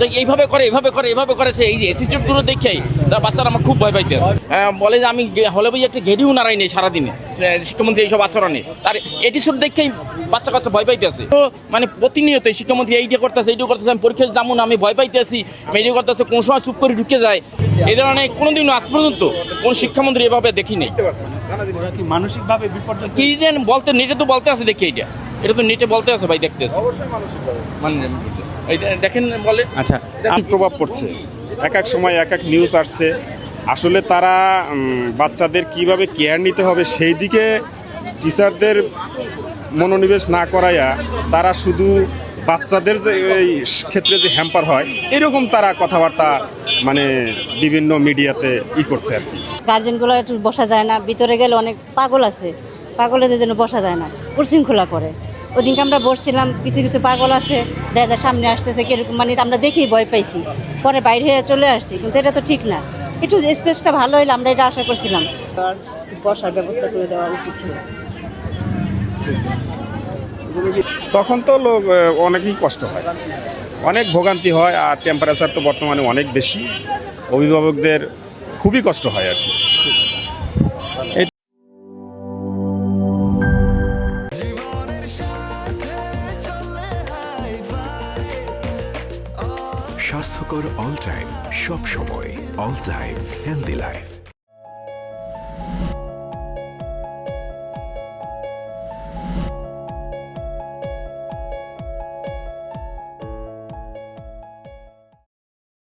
তো এইভাবে করে সে এই যে অ্যাটিটিউডগুলো দেখেই তার বাচ্চারা আমার খুব ভয় পাইতেছে। বলে যে আমি হলে বই একটা ঘেরিও নাড়াই নেই সারাদিনে শিক্ষামন্ত্রী এইসব আচরণে, তার অ্যাটিটিউড দেখেই বাচ্চা কাচ্চা ভয় পাইতেছে। তো মানে প্রতিনিয়ত শিক্ষামন্ত্রী এইটা করতেছে আমি পরীক্ষা যেমন আমি ভয় পাইতেছি, মেডিকেল করতেছে, কোন সময় চুপ করে ঢুকে যায়। এই ধরনের কোনোদিন আজ পর্যন্ত কোন শিক্ষামন্ত্রী এভাবে দেখি নেই। মানসিকভাবে বিপর্যস্ত কি যেন বলতে নেটে তো বলতে আছে, দেখি এটা তো নেটে বলতে আছে ভাই, দেখতেছে মানে দেখেন বলে। আচ্ছা, প্রভাব পড়ছে, এক এক সময় এক এক নিউজ আসছে। আসলে তারা বাচ্চাদের কিভাবে কেয়ার নিতে হবে সেই দিকে টিচারদের মনোনিবেশ না করাইয়া তারা শুধু বাচ্চাদের যে এই ক্ষেত্রে যে হ্যাম্পার হয় এরকম তারা কথাবার্তা মানে বিভিন্ন মিডিয়াতে করছে আর কি। গার্জেনগুলো একটু বসা যায় না, ভিতরে গেলে অনেক পাগল আছে, পাগলদের জন্য বসা যায় না, উশৃঙ্খলা করে। ওদিনকে আমরা বসছিলাম, কিছু কিছু পাগল আসে, দেখা যায় সামনে আসতেছে কিরকম, মানে আমরা দেখেই ভয় পাইছি, পরে বাইরে হয়ে চলে আসছি। কিন্তু এটা তো ঠিক না, একটু স্পেসটা ভালো হইলে আমরা এটা আশা করছিলাম। বসার ব্যবস্থা করে দেওয়া উচিত ছিল। তখন তো অনেকই কষ্ট হয়, অনেক ভোগান্তি হয়, আর টেম্পারেচার তো বর্তমানে অনেক বেশি, অভিভাবকদের খুবই কষ্ট হয় আর কি। স্বাস্থ্যকর অল টাইম, সব সময় অল টাইম হেলদি লাইফ।